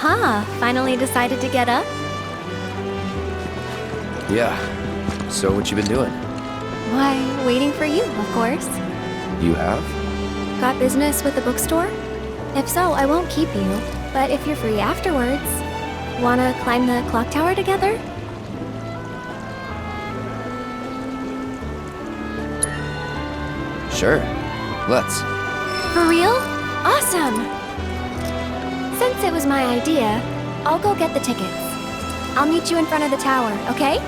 Aha, finally decided to get up? Yeah. So what you been doing? Why, waiting for you, of course. You have? Got business with the bookstore? If so, I won't keep you. But if you're free afterwards, wanna climb the clock tower together? Sure. Let's. For real? Awesome! Since it was my idea, I'll go get the tickets. I'll meet you in front of the tower, okay?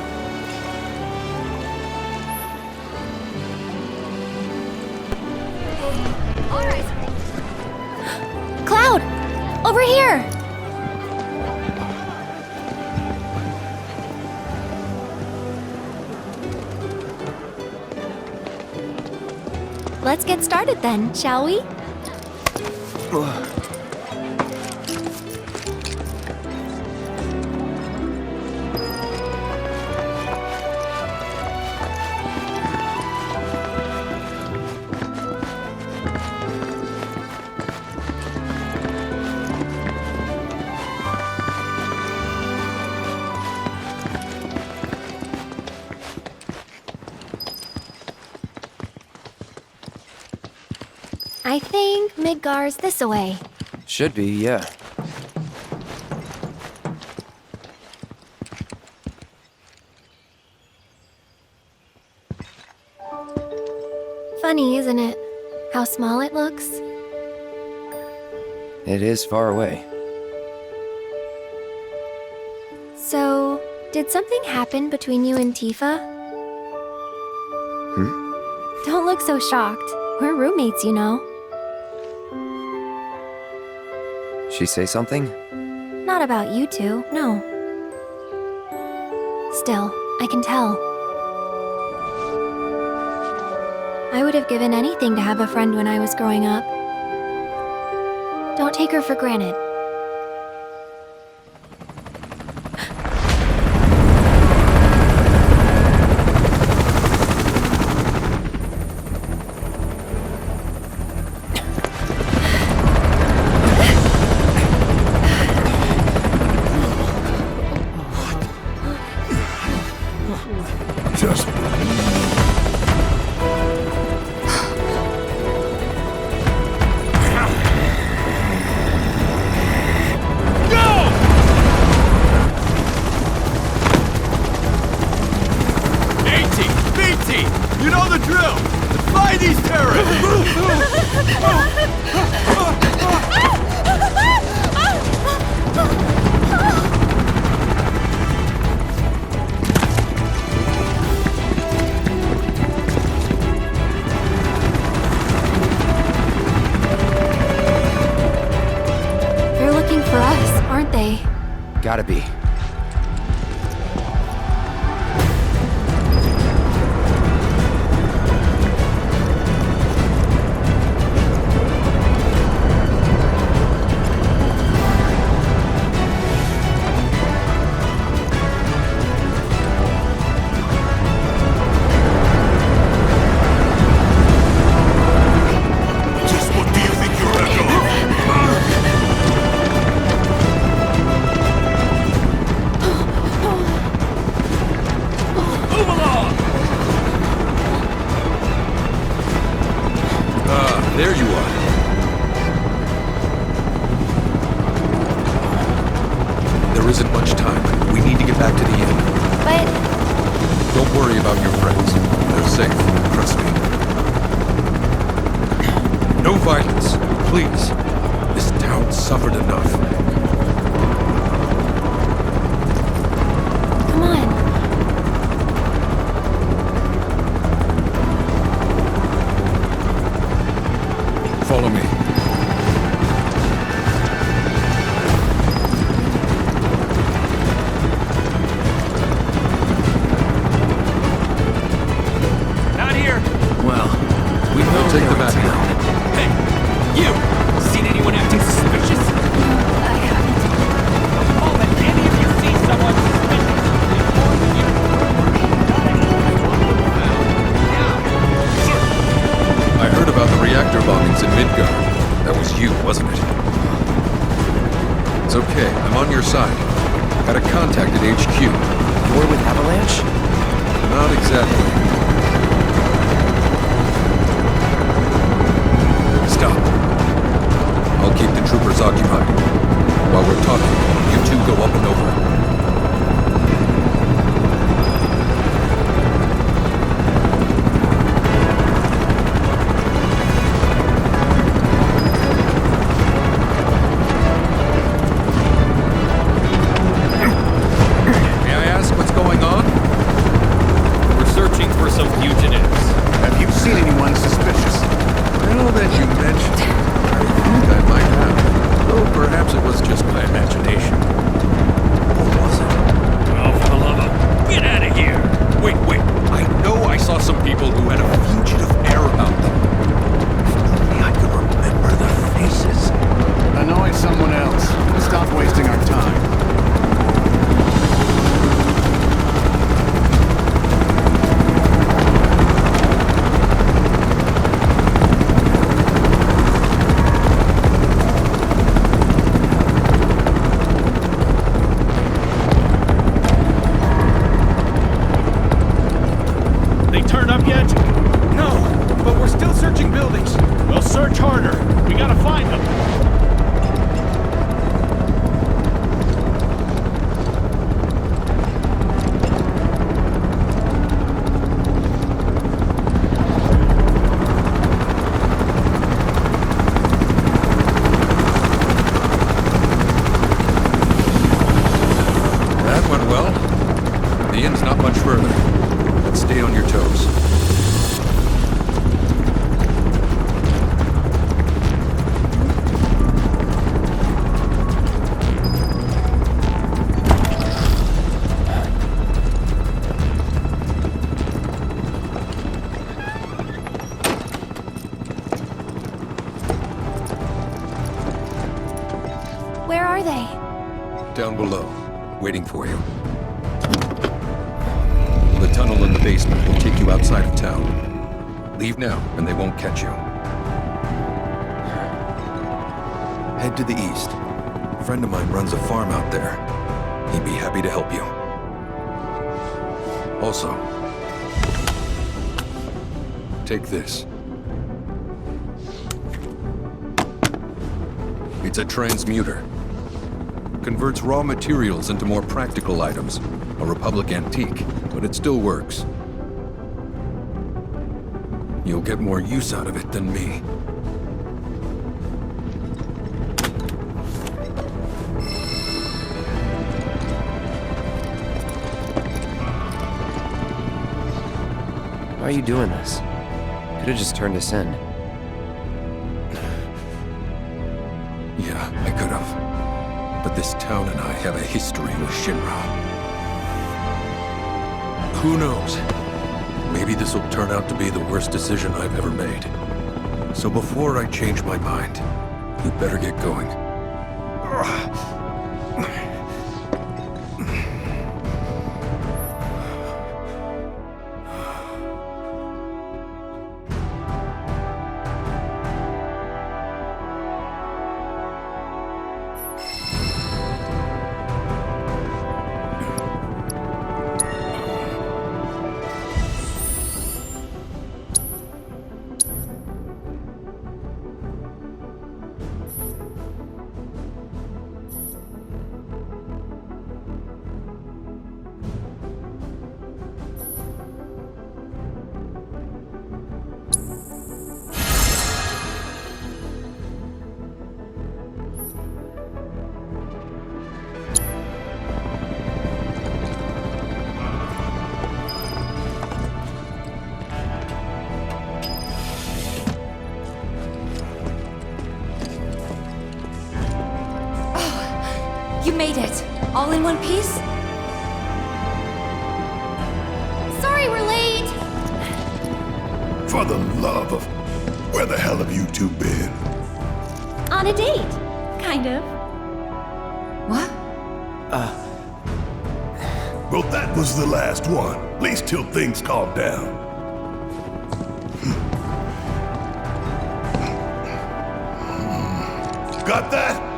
Alright. Cloud! Over here! Let's get started then, shall we? I think Midgar's this way. Should be, yeah. Funny, isn't it? How small it looks? It is far away. So, did something happen between you and Tifa? Don't look so shocked. We're roommates, you know. She say something? Not about you two, no. Still, I can tell. I would have given anything to have a friend when I was growing up. Don't take her for granted. Gotta be. There you are. There isn't much time. We need to get back to the inn. But... Don't worry about your friends. They're safe. Trust me. No violence. Please. This town suffered enough. Come on. Follow me. Not here. Well, we will Take them back now. Hey, you! Seen anyone acting suspicious? I haven't. Oh, but any of you see someone suspicious, report you. I heard about the reactor bombings in Midgar. That was you, wasn't it? It's okay. on your side. Got a contact at HQ. You're with Avalanche? Not exactly. Stop. I'll keep the troopers occupied. While we're talking, you two go up and over. May I ask what's going on? We're searching for some fugitives. Have you seen anyone suspicious? Now that you mention it, I think I might have. Though perhaps it was just my imagination. Or was it? Oh, for the love of... Get out of here! Wait. I know I saw some people who had a fugitive air about them. If only I could remember their faces. Annoy someone else. Stop wasting our time. They turned up yet? No, but we're still searching buildings. We'll search harder. We gotta find them. That went well. The end's not much further. Let's stay on your toes. Where are they? Down below, waiting for you. The tunnel in the basement will take you outside of town. Leave now, and they won't catch you. Head to the east. A friend of mine runs a farm out there. He'd be happy to help you. Also, take this. It's a transmuter. Converts raw materials into more practical items. A Republic antique, but it still works. You'll get more use out of it than me. Why are you doing this? Could have just turned us in. Yeah, I could have. But this town and I have a history with Shinra. Who knows? Maybe this will turn out to be the worst decision I've ever made. So before I change my mind, you better get going. You made it. All in one piece? Sorry we're late. For the love of... Where the hell have you two been? On a date. Kind of. What? Well, that was the last one. At least till things calm down. Got that?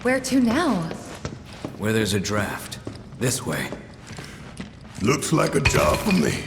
Where to now? Where there's a draft. This way. Looks like a job for me.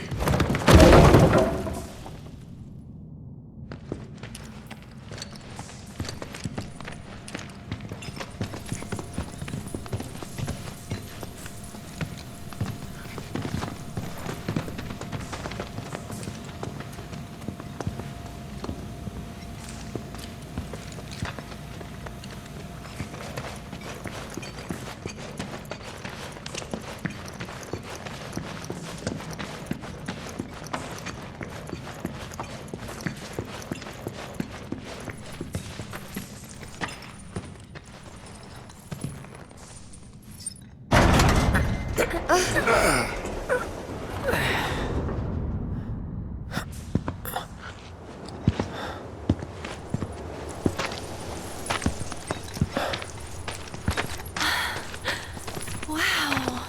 Wow.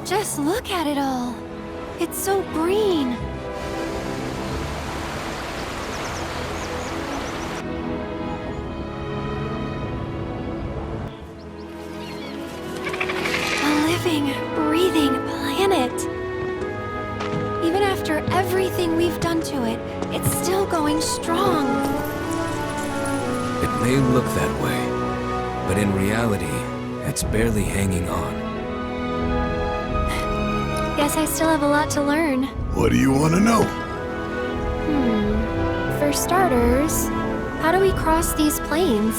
Just look at it all. It's so green. A living, breathing planet. Even after everything we've done to it, it's still going strong. It may look that way, but in reality, it's barely hanging on. Guess I still have a lot to learn. What do you want to know? For starters, how do we cross these plains?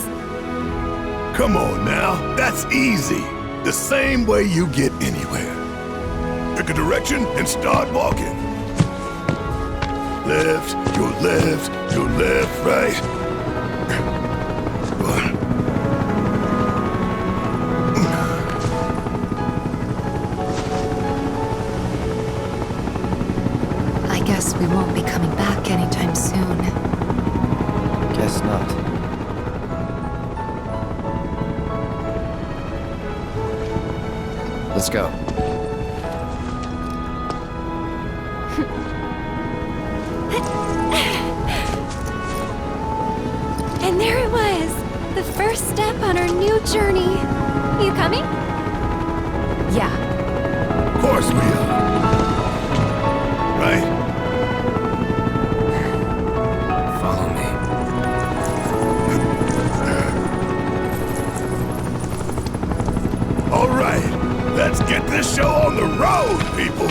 Come on now, that's easy. The same way you get anywhere. Pick a direction and start walking. Left, your left, right. I guess we won't be coming back anytime soon. Guess not. Let's go. And there it was! The first step on our new journey. You coming? Yeah. Of course we are. Right? Follow me. All right, let's get this show on the road, people.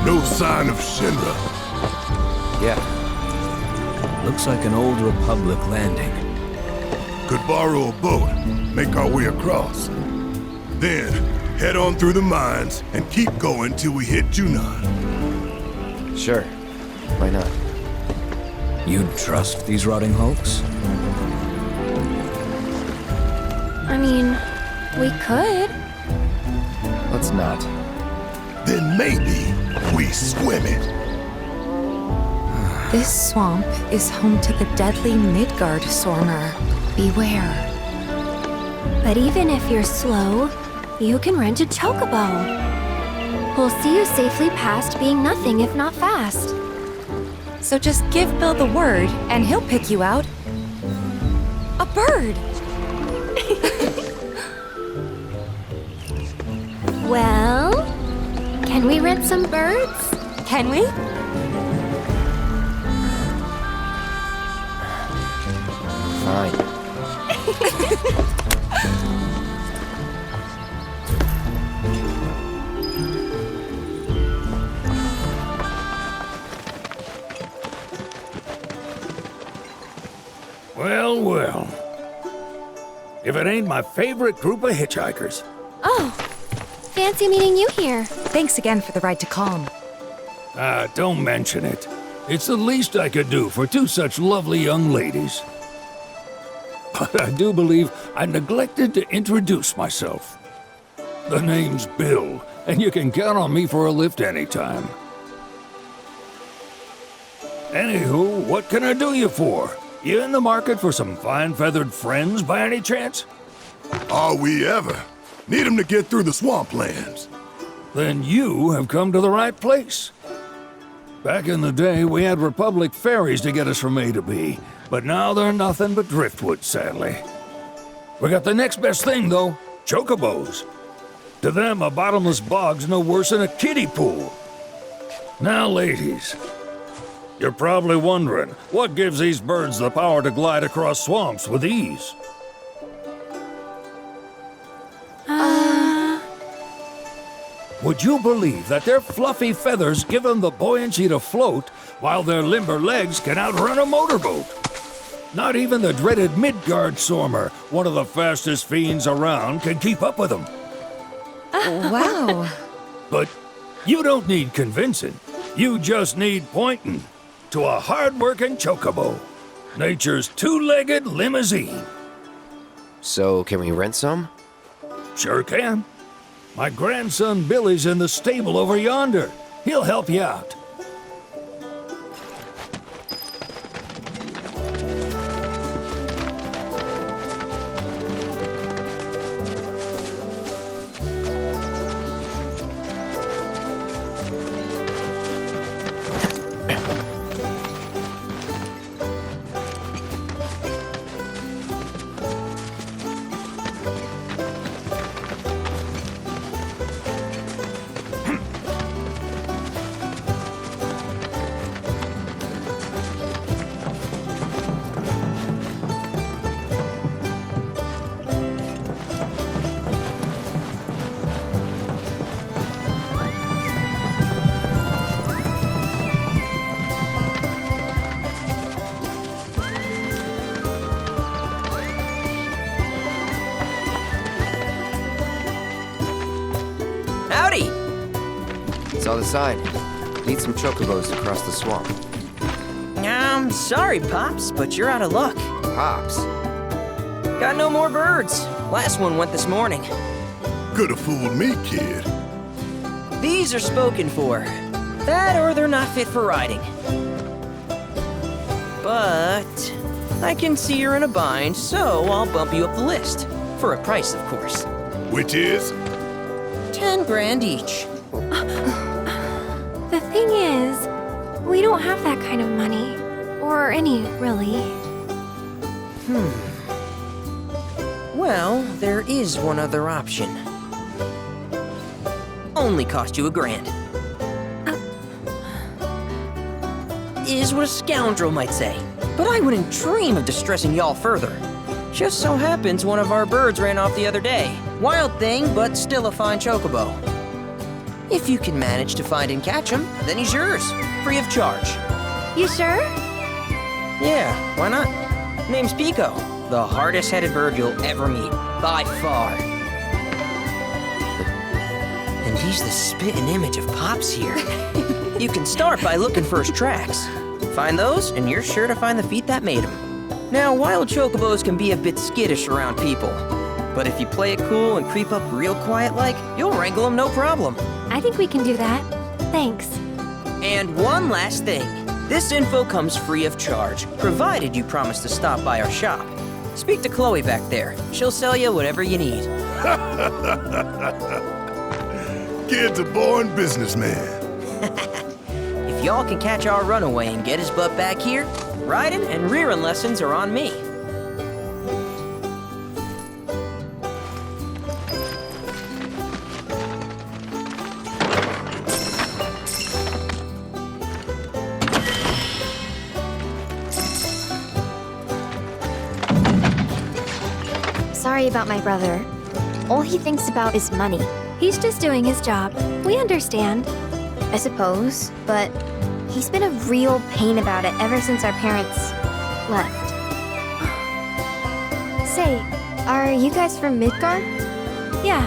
No sign of Shinra. Yeah. Looks like an old Republic landing. Could borrow a boat, make our way across. Then, head on through the mines and keep going till we hit Junon. Sure. Why not? You'd trust these rotting hulks? I mean, we could. Let's not. Then maybe we swim it. This swamp is home to the deadly Midgar Sormer. Beware. But even if you're slow, you can rent a chocobo. We'll see you safely past being nothing if not fast. So just give Bill the word, and he'll pick you out. A bird! Well, can we rent some birds? Can we? Fine. Well, well. If it ain't my favorite group of hitchhikers. Oh, fancy meeting you here. Thanks again for the ride to Calm. Don't mention it. It's the least I could do for two such lovely young ladies. But I do believe I neglected to introduce myself. The name's Bill, and you can count on me for a lift anytime. Anywho, what can I do you for? You in the market for some fine-feathered friends by any chance? Are we ever? Need 'em to get through the swamplands. Then you have come to the right place. Back in the day, we had Republic ferries to get us from A to B, but now they're nothing but driftwood, sadly. We got the next best thing, though, chocobos. To them, a bottomless bog's no worse than a kiddie pool. Now, ladies, you're probably wondering, what gives these birds the power to glide across swamps with ease? Would you believe that their fluffy feathers give them the buoyancy to float, while their limber legs can outrun a motorboat? Not even the dreaded Midgar Sormer, one of the fastest fiends around, can keep up with them. Wow. But you don't need convincing. You just need pointing to a hard-working chocobo. Nature's two-legged limousine. So, can we rent some? Sure can. My grandson Billy's in the stable over yonder. He'll help you out. Howdy! It's on the side. Need some chocobos to cross the swamp. Sorry, Pops, but you're out of luck. Pops? Got no more birds. Last one went this morning. Could've fooled me, kid. These are spoken for. That or they're not fit for riding. But I can see you're in a bind, so I'll bump you up the list. For a price, of course. Which is? 10 grand each. The thing is, we don't have that kind of money. Or any, really. Well, there is one other option. Only cost you $1,000. Is what a scoundrel might say. But I wouldn't dream of distressing y'all further. Just so happens one of our birds ran off the other day. Wild thing, but still a fine chocobo. If you can manage to find and catch him, then he's yours, free of charge. You sure? Yeah, why not? Name's Pico, the hardest-headed bird you'll ever meet, by far. And he's the spitting image of Pops here. You can start by looking for his tracks. Find those, and you're sure to find the feet that made him. Now, wild chocobos can be a bit skittish around people. But if you play it cool and creep up real quiet-like, you'll wrangle them no problem. I think we can do that. Thanks. And one last thing. This info comes free of charge, provided you promise to stop by our shop. Speak to Chloe back there. She'll sell you whatever you need. Kid's a born businessman. If y'all can catch our runaway and get his butt back here, riding and rearing lessons are on me. sorry about my brother. All he thinks about is money. He's just doing his job. We understand. I suppose, but he's been a real pain about it ever since our parents left. Say, are you guys from Midgar? Yeah,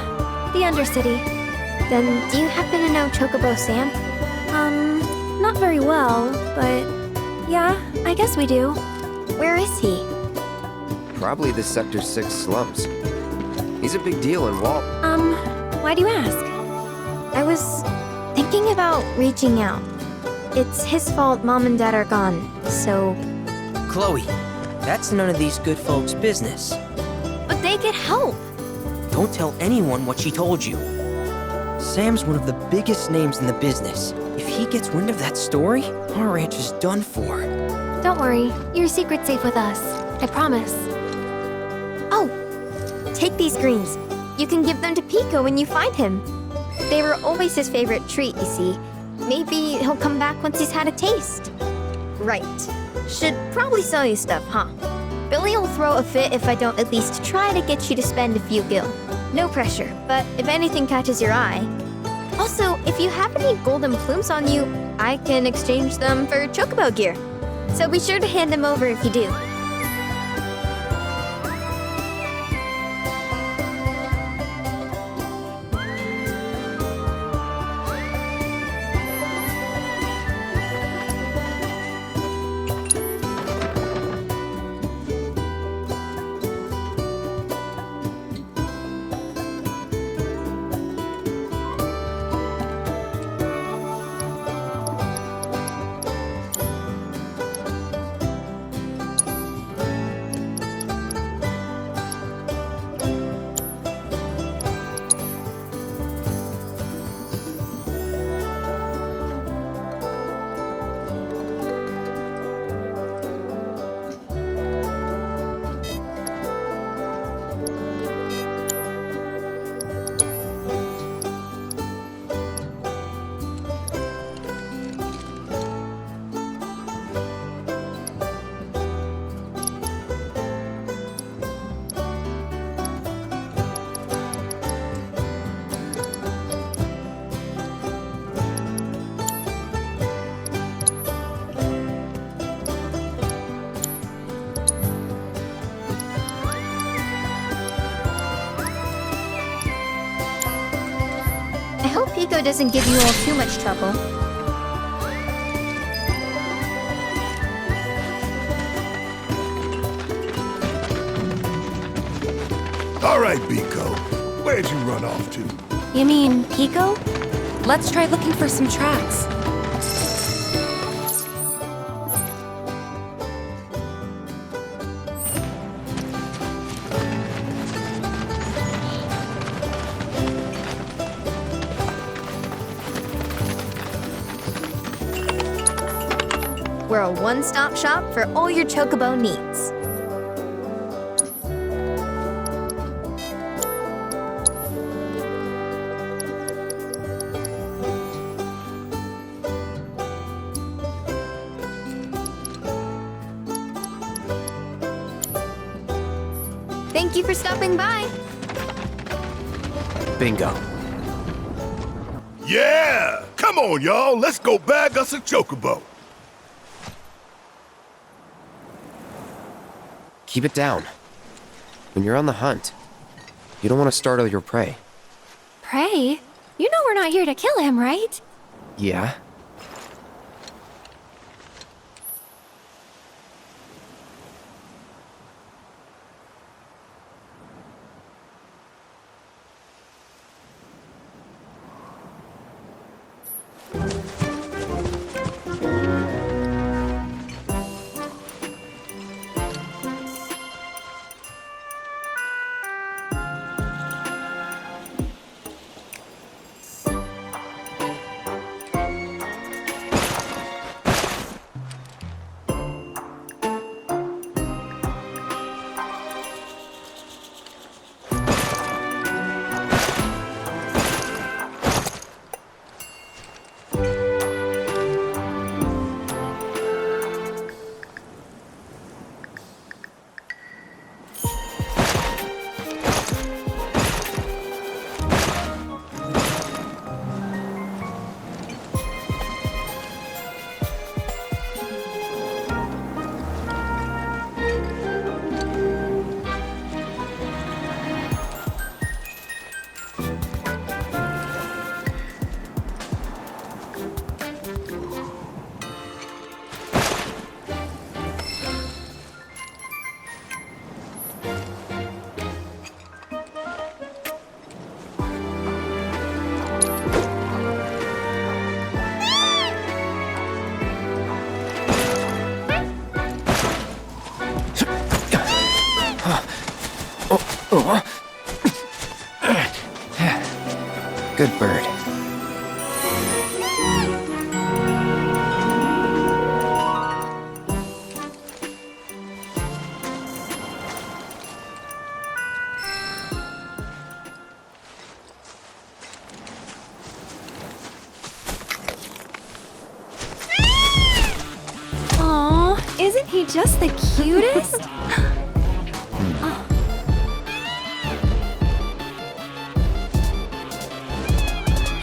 the Undercity. Then do you happen to know Chocobo Sam? Not very well, but yeah, I guess we do. Where is he? Probably the Sector 6 slums. He's a big deal in Walt. Why do you ask? I was thinking about reaching out. It's his fault Mom and Dad are gone, so... Chloe, that's none of these good folks' business. But they could help. Don't tell anyone what she told you. Sam's one of the biggest names in the business. If he gets wind of that story, our ranch is done for. Don't worry, your secret's safe with us. I promise. Oh, take these greens. You can give them to Pico when you find him. They were always his favorite treat, you see. Maybe he'll come back once he's had a taste. Right. Should probably sell you stuff, huh? Billy will throw a fit if I don't at least try to get you to spend a few gil. No pressure, but if anything catches your eye. Also, if you have any golden plumes on you, I can exchange them for Chocobo gear. So be sure to hand them over if you do. I hope Pico doesn't give you all too much trouble. All right, Pico. Where'd you run off to? You mean Pico? Let's try looking for some tracks. We're a one-stop shop for all your Chocobo needs. Thank you for stopping by. Bingo. Yeah! Come on, y'all. Let's go bag us a Chocobo. Keep it down. When you're on the hunt, you don't want to startle your prey. Prey? You know we're not here to kill him, right? Yeah? Good bird. Aw, isn't he just the cutest?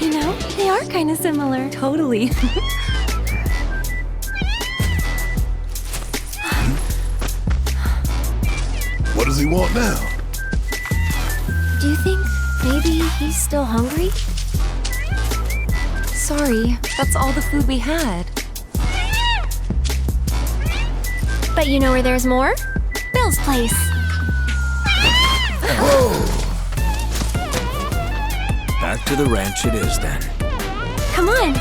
You know, they are kind of similar. Totally. What does he want now? Do you think maybe he's still hungry? Sorry, that's all the food we had. But you know where there's more? Bill's place. Back to the ranch it is then. Come on.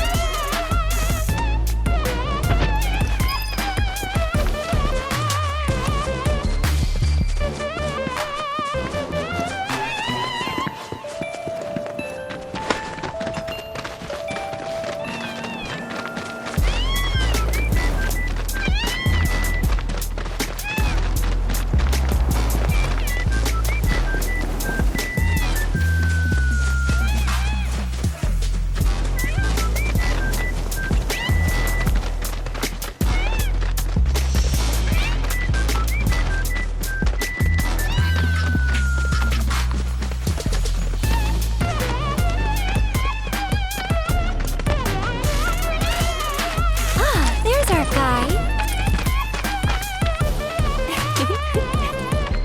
There's our guy.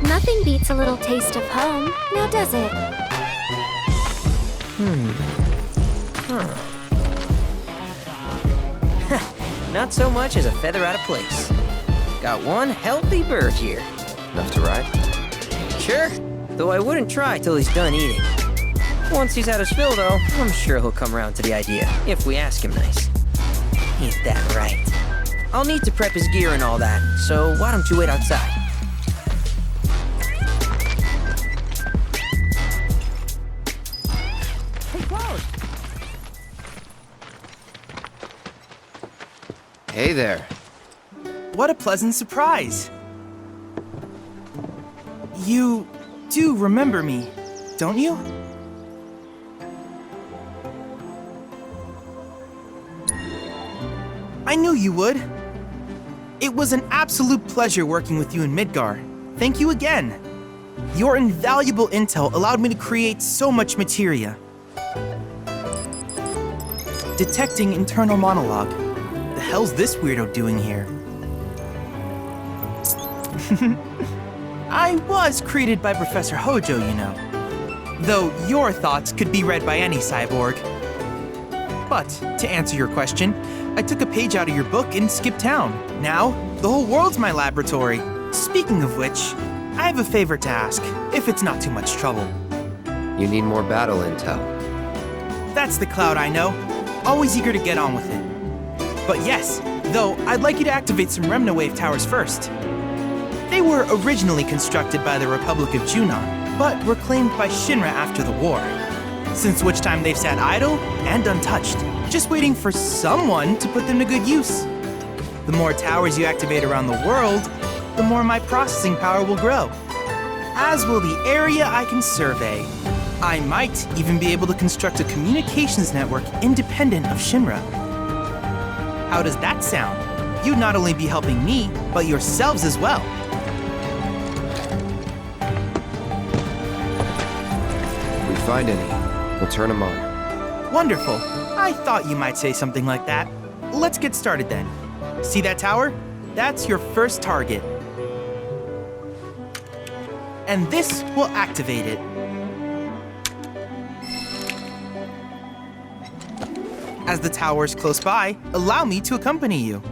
Nothing beats a little taste of home, now does it? Not so much as a feather out of place. Got one healthy bird here. Enough to ride? Sure, though I wouldn't try till he's done eating. Once he's had his fill, though, I'm sure he'll come around to the idea, if we ask him nice. Ain't that right? I'll need to prep his gear and all that, so why don't you wait outside? Hey there. What a pleasant surprise! You do remember me, don't you? I knew you would. It was an absolute pleasure working with you in Midgar. Thank you again. Your invaluable intel allowed me to create so much materia. Detecting internal monologue. The hell's this weirdo doing here? I was created by Professor Hojo, you know. Though your thoughts could be read by any cyborg. But, to answer your question, I took a page out of your book and skipped town. Now, the whole world's my laboratory. Speaking of which, I have a favor to ask, if it's not too much trouble. You need more battle intel. That's the Cloud I know. Always eager to get on with it. But yes, though, I'd like you to activate some Remna Wave towers first. They were originally constructed by the Republic of Junon, but were claimed by Shinra after the war. Since which time they've sat idle and untouched, just waiting for someone to put them to good use. The more towers you activate around the world, the more my processing power will grow. As will the area I can survey. I might even be able to construct a communications network independent of Shinra. How does that sound? You'd not only be helping me, but yourselves as well. If we find any, we'll turn them on. Wonderful. I thought you might say something like that. Let's get started then. See that tower? That's your first target. And this will activate it. As the tower's close by, allow me to accompany you.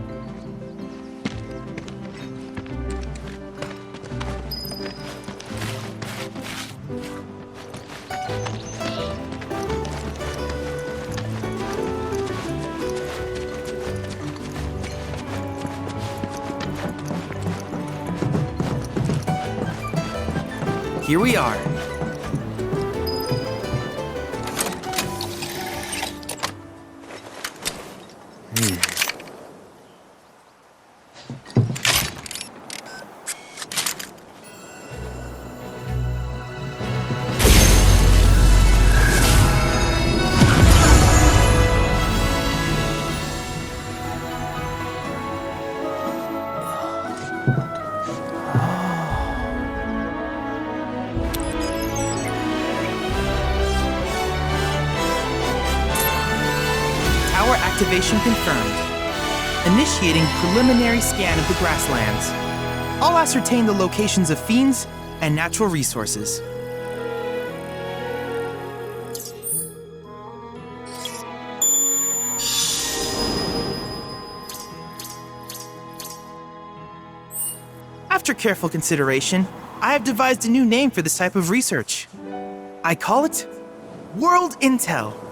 here we are. Tower activation confirmed. Initiating preliminary scan of the grasslands. I'll ascertain the locations of fiends and natural resources. After careful consideration, I have devised a new name for this type of research. I call it World Intel.